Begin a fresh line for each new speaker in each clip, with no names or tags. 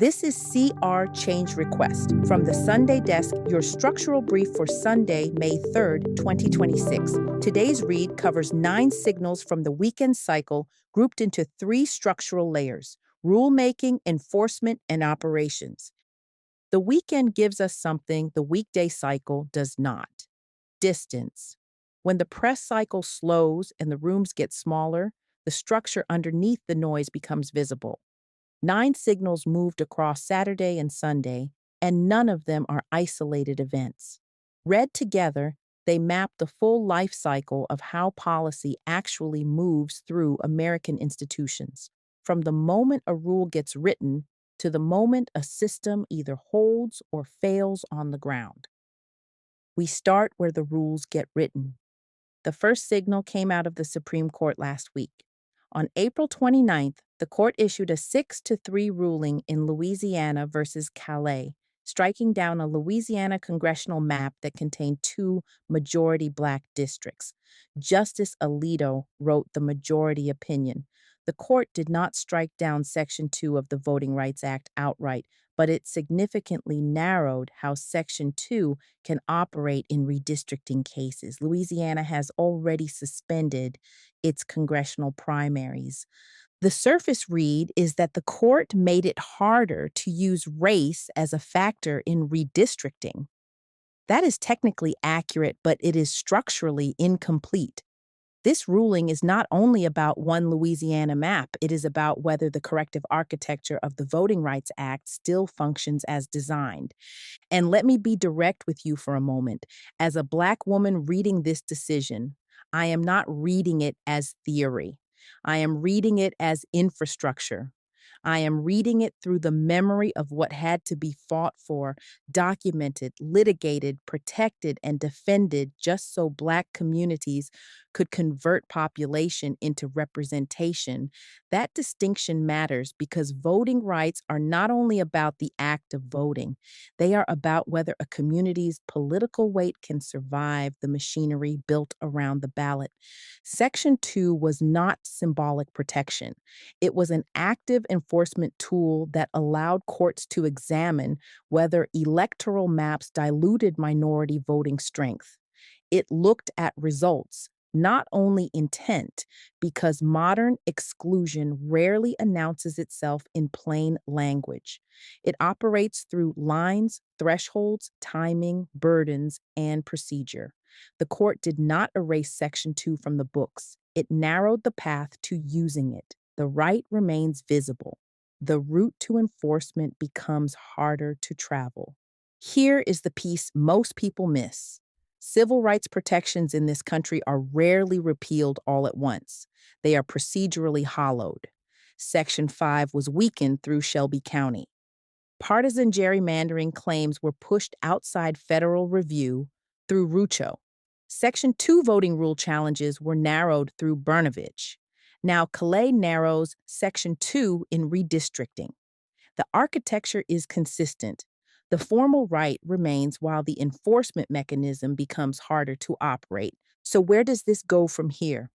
This is CR Change Request from the Sunday Desk, your structural brief for Sunday, May 3rd, 2026. Today's read covers 9 signals from the weekend cycle grouped into 3 structural layers: rulemaking, enforcement, and operations. The weekend gives us something the weekday cycle does not: distance. When the press cycle slows and the rooms get smaller, the structure underneath the noise becomes visible. 9 signals moved across Saturday and Sunday, and none of them are isolated events. Read together, they map the full life cycle of how policy actually moves through American institutions, from the moment a rule gets written to the moment a system either holds or fails on the ground. We start where the rules get written. The first signal came out of the Supreme Court last week. On April 29th, the court issued a 6-3 ruling in Louisiana versus Callais, striking down a Louisiana congressional map that contained 2 majority Black districts. Justice Alito wrote the majority opinion. The court did not strike down Section 2 of the Voting Rights Act outright, but it significantly narrowed how Section 2 can operate in redistricting cases. Louisiana has already suspended its congressional primaries. The surface read is that the court made it harder to use race as a factor in redistricting. That is technically accurate, but it is structurally incomplete. This ruling is not only about one Louisiana map, it is about whether the corrective architecture of the Voting Rights Act still functions as designed. And let me be direct with you for a moment. As a Black woman reading this decision, I am not reading it as theory. I am reading it as infrastructure. I am reading it through the memory of what had to be fought for, documented, litigated, protected, and defended just so Black communities could convert population into representation. That distinction matters because voting rights are not only about the act of voting, they are about whether a community's political weight can survive the machinery built around the ballot. Section 2 was not symbolic protection. It was an active enforcement tool that allowed courts to examine whether electoral maps diluted minority voting strength. It looked at results, not only intent, because modern exclusion rarely announces itself in plain language. It operates through lines, thresholds, timing, burdens, and procedure. The court did not erase Section 2 from the books. It narrowed the path to using it. The right remains visible. The route to enforcement becomes harder to travel. Here is the piece most people miss. Civil rights protections in this country are rarely repealed all at once. They are procedurally hollowed. Section 5 was weakened through Shelby County. Partisan gerrymandering claims were pushed outside federal review through Rucho. Section 2 voting rule challenges were narrowed through Brnovich. Now Callais narrows Section 2 in redistricting. The architecture is consistent. The formal right remains while the enforcement mechanism becomes harder to operate. So where does this go from here?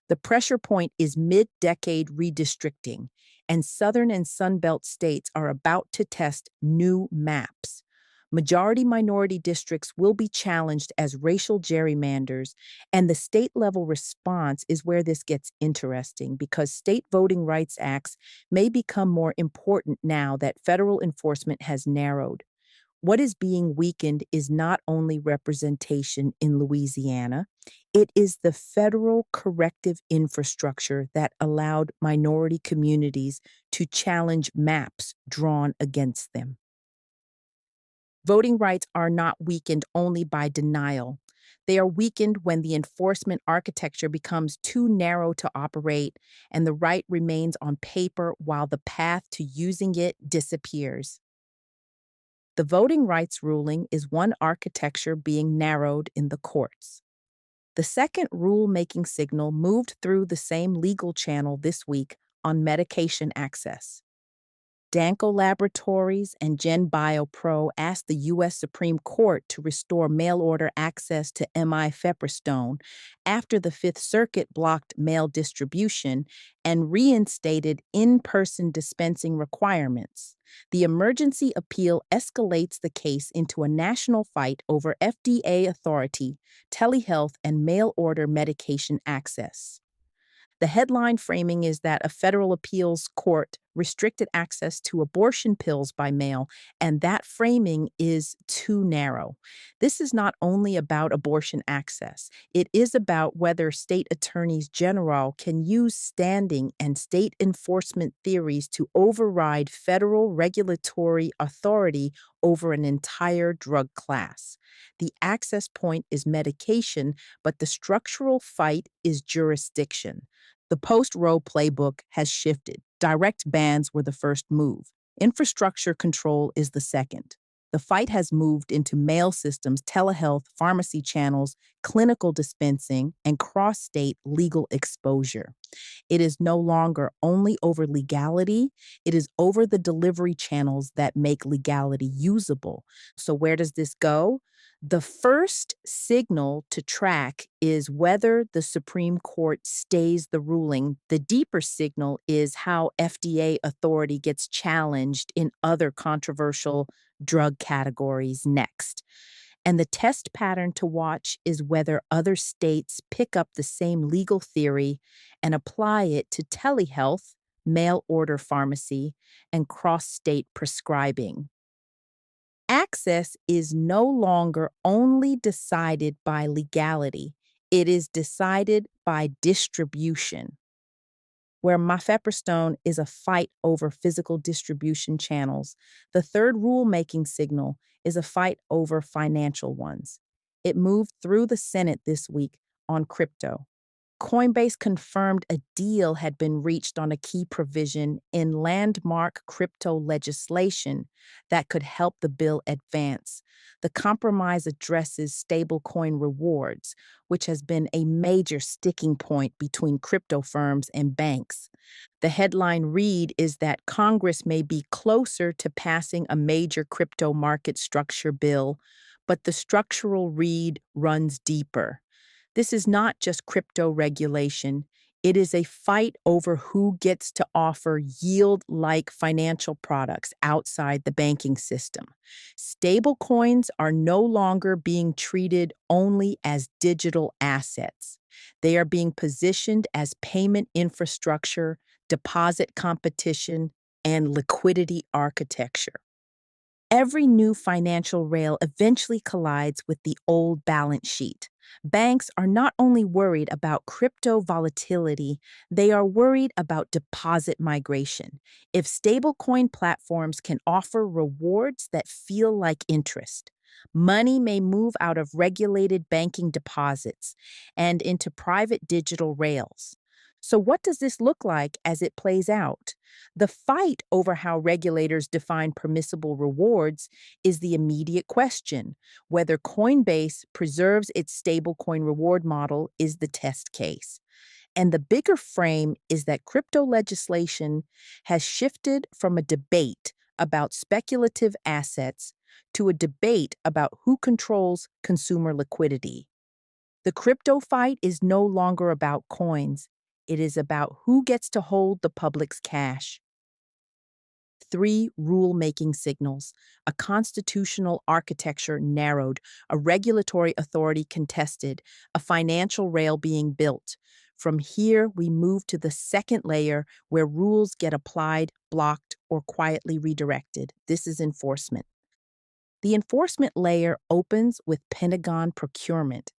The pressure point is mid-decade redistricting, and Southern and Sunbelt states are about to test new maps. Majority-minority districts will be challenged as racial gerrymanders, and the state-level response is where this gets interesting because state voting rights acts may become more important now that federal enforcement has narrowed. What is being weakened is not only representation in Louisiana, it is the federal corrective infrastructure that allowed minority communities to challenge maps drawn against them. Voting rights are not weakened only by denial. They are weakened when the enforcement architecture becomes too narrow to operate and the right remains on paper while the path to using it disappears. The voting rights ruling is one architecture being narrowed in the courts. The second rule-making signal moved through the same legal channel this week on medication access. Danko Laboratories and GenBioPro asked the U.S. Supreme Court to restore mail-order access to mifepristone after the Fifth Circuit blocked mail distribution and reinstated in-person dispensing requirements. The emergency appeal escalates the case into a national fight over FDA authority, telehealth, and mail order medication access. The headline framing is that a federal appeals court restricted access to abortion pills by mail, and that framing is too narrow. This is not only about abortion access, it is about whether state attorneys general can use standing and state enforcement theories to override federal regulatory authority over an entire drug class. The access point is medication, but the structural fight is jurisdiction. The post-Roe playbook has shifted. Direct bans were the first move. Infrastructure control is the second. The fight has moved into mail systems, telehealth, pharmacy channels, clinical dispensing, and cross-state legal exposure. It is no longer only over legality, it is over the delivery channels that make legality usable. So, where does this go? The first signal to track is whether the Supreme Court stays the ruling. The deeper signal is how FDA authority gets challenged in other controversial drug categories next. And the test pattern to watch is whether other states pick up the same legal theory and apply it to telehealth, mail order pharmacy, and cross state prescribing. Access is no longer only decided by legality, it is decided by distribution. Where mifepristone is a fight over physical distribution channels, the third rulemaking signal is a fight over financial ones. It moved through the Senate this week on crypto. Coinbase confirmed a deal had been reached on a key provision in landmark crypto legislation that could help the bill advance. The compromise addresses stablecoin rewards, which has been a major sticking point between crypto firms and banks. The headline read is that Congress may be closer to passing a major crypto market structure bill, but the structural read runs deeper. This is not just crypto regulation. It is a fight over who gets to offer yield like financial products outside the banking system. Stablecoins are no longer being treated only as digital assets, they are being positioned as payment infrastructure, deposit competition, and liquidity architecture. Every new financial rail eventually collides with the old balance sheet. Banks are not only worried about crypto volatility, they are worried about deposit migration. If stablecoin platforms can offer rewards that feel like interest, money may move out of regulated banking deposits and into private digital rails. So, what does this look like as it plays out? The fight over how regulators define permissible rewards is the immediate question. Whether Coinbase preserves its stablecoin reward model is the test case. And the bigger frame is that crypto legislation has shifted from a debate about speculative assets to a debate about who controls consumer liquidity. The crypto fight is no longer about coins, it is about who gets to hold the public's cash. Three rule-making signals: a constitutional architecture narrowed, a regulatory authority contested, a financial rail being built. From here, we move to the second layer where rules get applied, blocked, or quietly redirected. This is enforcement. The enforcement layer opens with Pentagon procurement.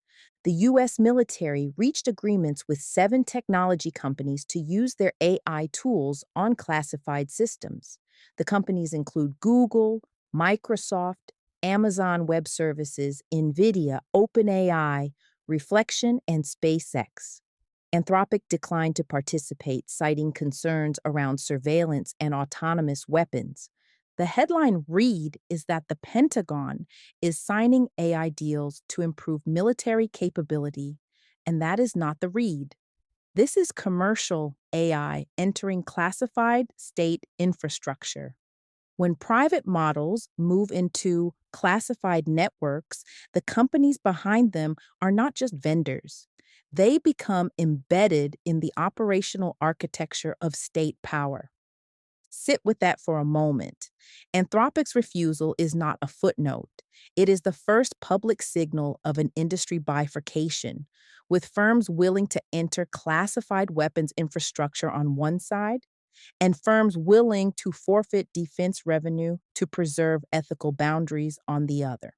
The U.S. military reached agreements with 7 technology companies to use their AI tools on classified systems. The companies include Google, Microsoft, Amazon Web Services, NVIDIA, OpenAI, Reflection, and SpaceX. Anthropic declined to participate, citing concerns around surveillance and autonomous weapons. The headline read is that the Pentagon is signing AI deals to improve military capability, and that is not the read. This is commercial AI entering classified state infrastructure. When private models move into classified networks, the companies behind them are not just vendors. They become embedded in the operational architecture of state power. Sit with that for a moment. Anthropic's refusal is not a footnote. It is the first public signal of an industry bifurcation, with firms willing to enter classified weapons infrastructure on one side and firms willing to forfeit defense revenue to preserve ethical boundaries on the other.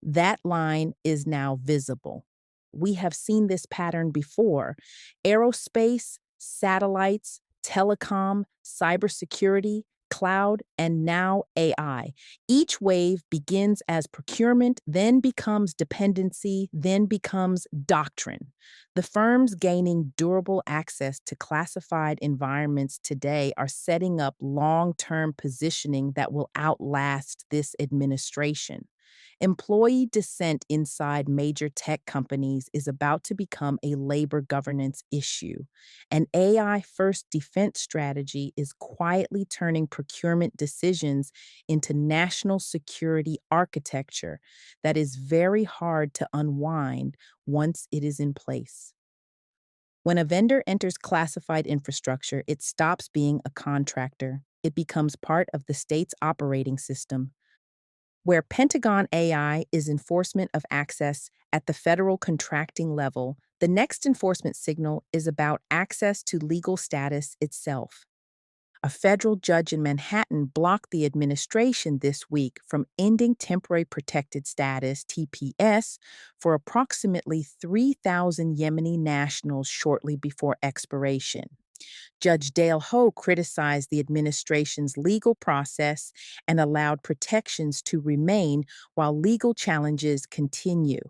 That line is now visible. We have seen this pattern before. Aerospace, satellites, telecom, cybersecurity, cloud, and now AI. Each wave begins as procurement, then becomes dependency, then becomes doctrine. The firms gaining durable access to classified environments today are setting up long term positioning that will outlast this administration. Employee dissent inside major tech companies is about to become a labor governance issue. An AI first defense strategy is quietly turning procurement decisions into national security architecture that is very hard to unwind once it is in place. When a vendor enters classified infrastructure, it stops being a contractor. It becomes part of the state's operating system. Where Pentagon AI is enforcement of access at the federal contracting level, the next enforcement signal is about access to legal status itself. A federal judge in Manhattan blocked the administration this week from ending temporary protected status, TPS, for approximately 3,000 Yemeni nationals shortly before expiration. Judge Dale Ho criticized the administration's legal process and allowed protections to remain while legal challenges continue.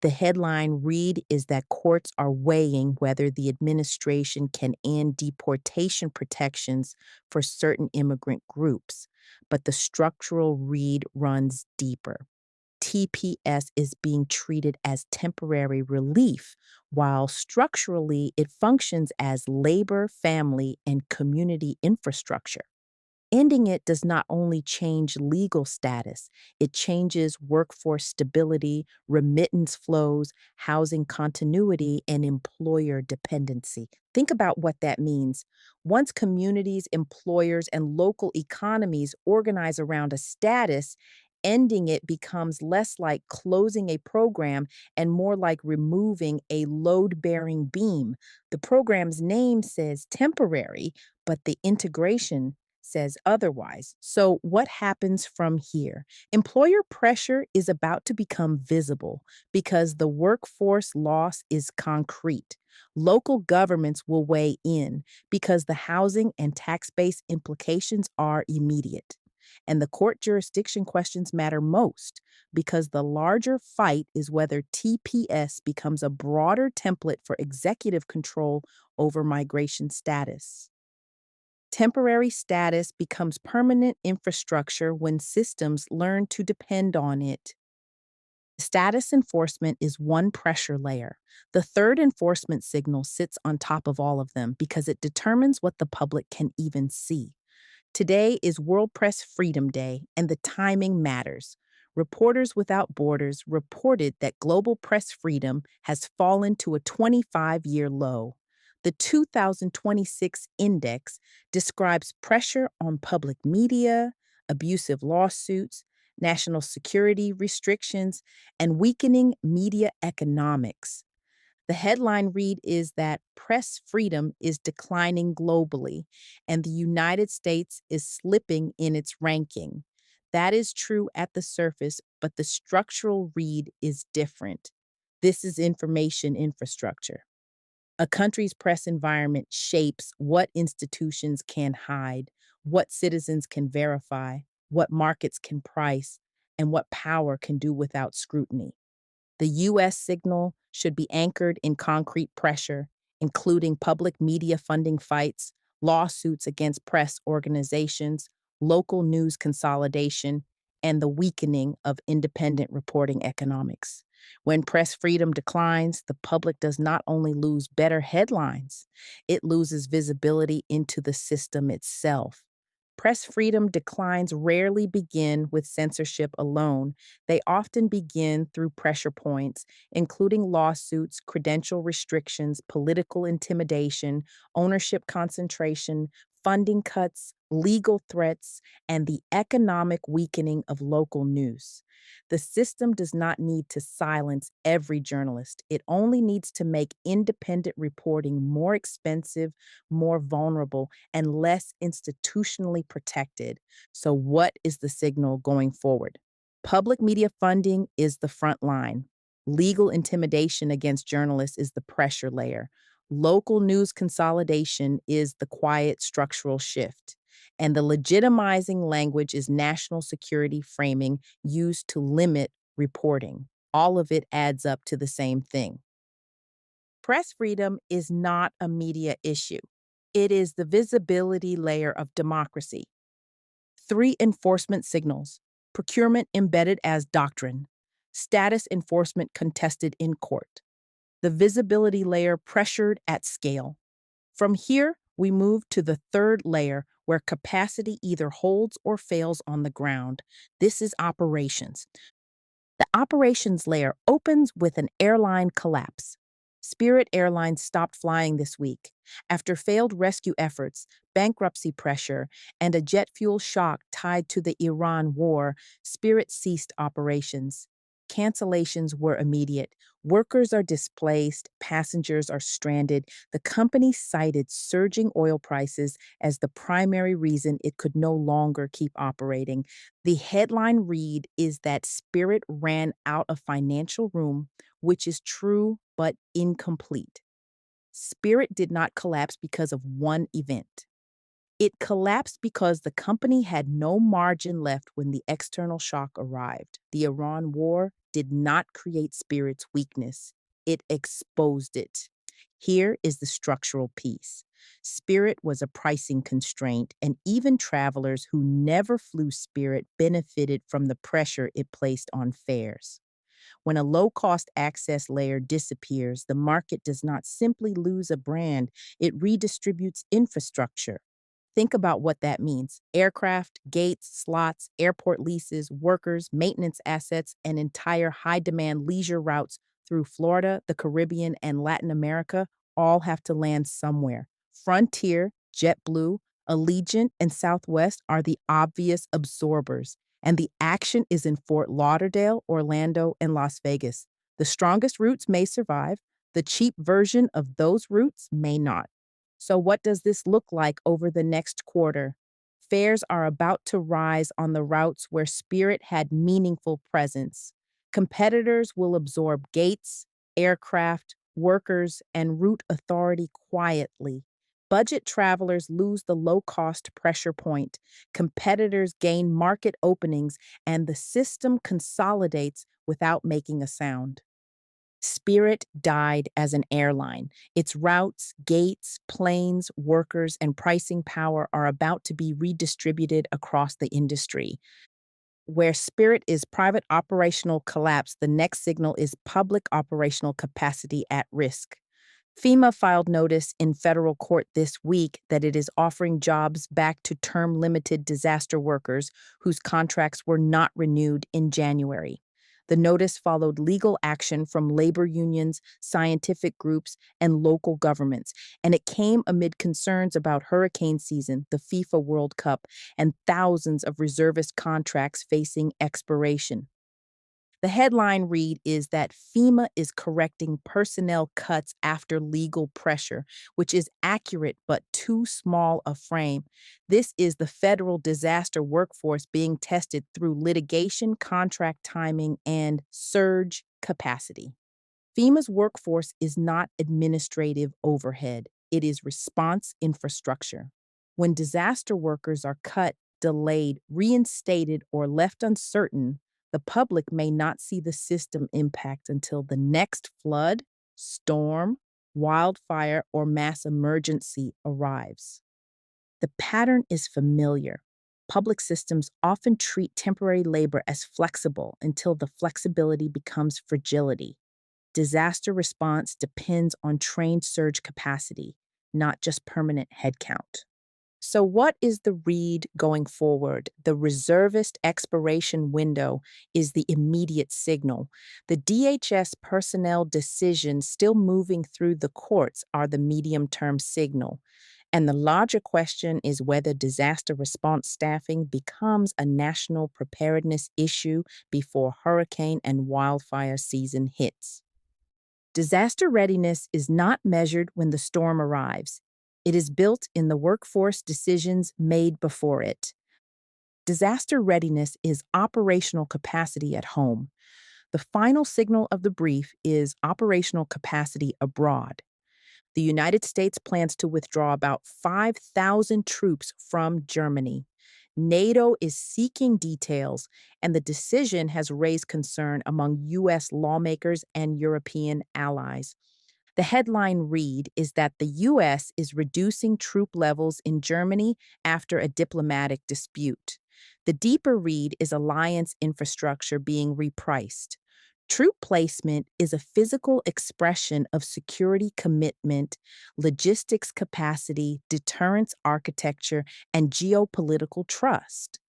The headline read is that courts are weighing whether the administration can end deportation protections for certain immigrant groups, but the structural read runs deeper. TPS is being treated as temporary relief, while structurally it functions as labor, family, and community infrastructure. Ending it does not only change legal status, it changes workforce stability, remittance flows, housing continuity, and employer dependency. Think about what that means. Once communities, employers, and local economies organize around a status, ending it becomes less like closing a program and more like removing a load bearing beam. The program's name says temporary, but the integration says otherwise. So, what happens from here? Employer pressure is about to become visible because the workforce loss is concrete. Local governments will weigh in because the housing and tax based implications are immediate. And the court jurisdiction questions matter most because the larger fight is whether TPS becomes a broader template for executive control over migration status. Temporary status becomes permanent infrastructure when systems learn to depend on it. Status enforcement is one pressure layer. The third enforcement signal sits on top of all of them because it determines what the public can even see. Today is World Press Freedom Day, and the timing matters. Reporters Without Borders reported that global press freedom has fallen to a 25-year low. The 2026 index describes pressure on public media, abusive lawsuits, national security restrictions, and weakening media economics. The headline read is that press freedom is declining globally, and the United States is slipping in its ranking. That is true at the surface, but the structural read is different. This is information infrastructure. A country's press environment shapes what institutions can hide, what citizens can verify, what markets can price, and what power can do without scrutiny. The U.S. signal should be anchored in concrete pressure, including public media funding fights, lawsuits against press organizations, local news consolidation, and the weakening of independent reporting economics. When press freedom declines, the public does not only lose better headlines, it loses visibility into the system itself. Press freedom declines rarely begin with censorship alone. They often begin through pressure points, including lawsuits, credential restrictions, political intimidation, ownership concentration, funding cuts, legal threats, and the economic weakening of local news. The system does not need to silence every journalist. It only needs to make independent reporting more expensive, more vulnerable, and less institutionally protected. So, what is the signal going forward? Public media funding is the front line. Legal intimidation against journalists is the pressure layer. Local news consolidation is the quiet structural shift. And the legitimizing language is national security framing used to limit reporting. All of it adds up to the same thing. Press freedom is not a media issue, it is the visibility layer of democracy. Three enforcement signals: procurement embedded as doctrine, status enforcement contested in court, the visibility layer pressured at scale. From here, we move to the third layer where capacity either holds or fails on the ground. This is operations. The operations layer opens with an airline collapse. Spirit Airlines stopped flying this week. After failed rescue efforts, bankruptcy pressure, and a jet fuel shock tied to the Iran war, Spirit ceased operations. Cancellations were immediate. Workers are displaced, passengers are stranded. The company cited surging oil prices as the primary reason it could no longer keep operating. The headline read is that Spirit ran out of financial room, which is true but incomplete. Spirit did not collapse because of one event. It collapsed because the company had no margin left when the external shock arrived. The Iran war did not create Spirit's weakness, it exposed it. Here is the structural piece. Spirit was a pricing constraint, and even travelers who never flew Spirit benefited from the pressure it placed on fares. When a low cost access layer disappears, the market does not simply lose a brand, it redistributes infrastructure. Think about what that means: aircraft, gates, slots, airport leases, workers, maintenance assets, and entire high demand leisure routes through Florida, the Caribbean, and Latin America all have to land somewhere. Frontier, JetBlue, Allegiant, and Southwest are the obvious absorbers, and the action is in Fort Lauderdale, Orlando, and Las Vegas. The strongest routes may survive, the cheap version of those routes may not. So, what does this look like over the next quarter? Fares are about to rise on the routes where Spirit had meaningful presence. Competitors will absorb gates, aircraft, workers, and route authority quietly. Budget travelers lose the low cost pressure point. Competitors gain market openings, and the system consolidates without making a sound. Spirit died as an airline. Its routes, gates, planes, workers, and pricing power are about to be redistributed across the industry. Where Spirit is private operational collapse, the next signal is public operational capacity at risk. FEMA filed notice in federal court this week that it is offering jobs back to term limited disaster workers whose contracts were not renewed in January. The notice followed legal action from labor unions, scientific groups, and local governments, and it came amid concerns about hurricane season, the FIFA World Cup, and thousands of reservist contracts facing expiration. The headline read is that FEMA is correcting personnel cuts after legal pressure, which is accurate but too small a frame. This is the federal disaster workforce being tested through litigation, contract timing, and surge capacity. FEMA's workforce is not administrative overhead, it is response infrastructure. When disaster workers are cut, delayed, reinstated, or left uncertain, the public may not see the system impact until the next flood, storm, wildfire, or mass emergency arrives. The pattern is familiar. Public systems often treat temporary labor as flexible until the flexibility becomes fragility. Disaster response depends on trained surge capacity, not just permanent headcount. So, what is the read going forward? The reservist expiration window is the immediate signal. The DHS personnel decisions still moving through the courts are the medium term signal. And the larger question is whether disaster response staffing becomes a national preparedness issue before hurricane and wildfire season hits. Disaster readiness is not measured when the storm arrives. It is built in the workforce decisions made before it. Disaster readiness is operational capacity at home. The final signal of the brief is operational capacity abroad. The United States plans to withdraw about 5,000 troops from Germany. NATO is seeking details, and the decision has raised concern among U.S. lawmakers and European allies. The headline read is that the U.S. is reducing troop levels in Germany after a diplomatic dispute. The deeper read is alliance infrastructure being repriced. Troop placement is a physical expression of security commitment, logistics capacity, deterrence architecture, and geopolitical trust.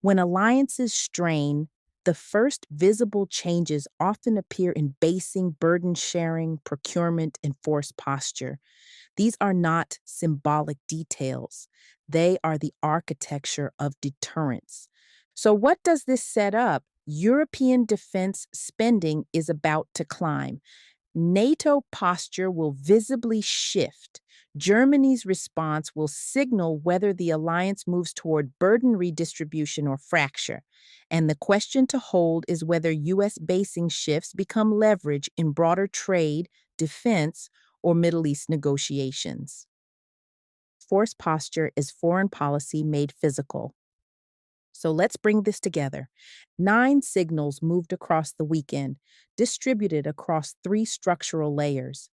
When alliances strain, the first visible changes often appear in basing, burden sharing, procurement, and force posture. These are not symbolic details. They are the architecture of deterrence. So, what does this set up? European defense spending is about to climb. NATO posture will visibly shift. Germany's response will signal whether the alliance moves toward burden redistribution or fracture. And the question to hold is whether U.S. basing shifts become leverage in broader trade, defense, or Middle East negotiations. Force posture is foreign policy made physical. So let's bring this together. 9 signals moved across the weekend, distributed across 3 structural layers.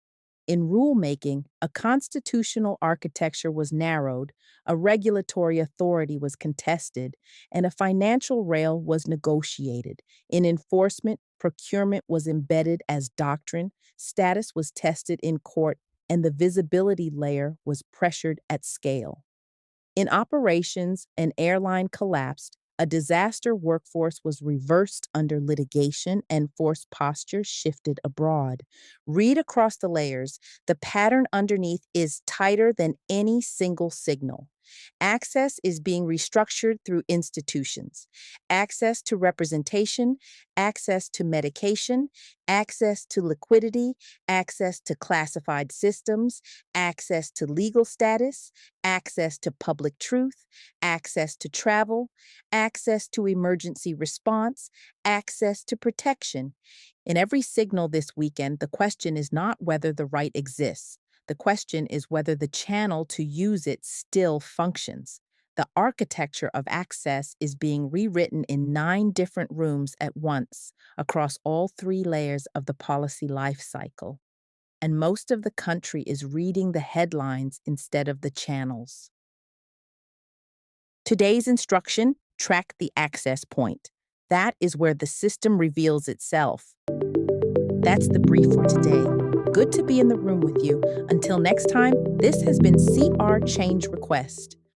In rulemaking, a constitutional architecture was narrowed, a regulatory authority was contested, and a financial rail was negotiated. In enforcement, procurement was embedded as doctrine, status was tested in court, and the visibility layer was pressured at scale. In operations, an airline collapsed, a disaster workforce was reversed under litigation, and force posture shifted abroad. Read across the layers. The pattern underneath is tighter than any single signal. Access is being restructured through institutions. Access to representation, access to medication, access to liquidity, access to classified systems, access to legal status, access to public truth, access to travel, access to emergency response, access to protection. In every signal this weekend, the question is not whether the right exists. The question is whether the channel to use it still functions. The architecture of access is being rewritten in 9 different rooms at once across all 3 layers of the policy life cycle. And most of the country is reading the headlines instead of the channels. Today's instruction: track the access point. That is where the system reveals itself. That's the brief for today. Good to be in the room with you. Until next time, this has been CR Change Request.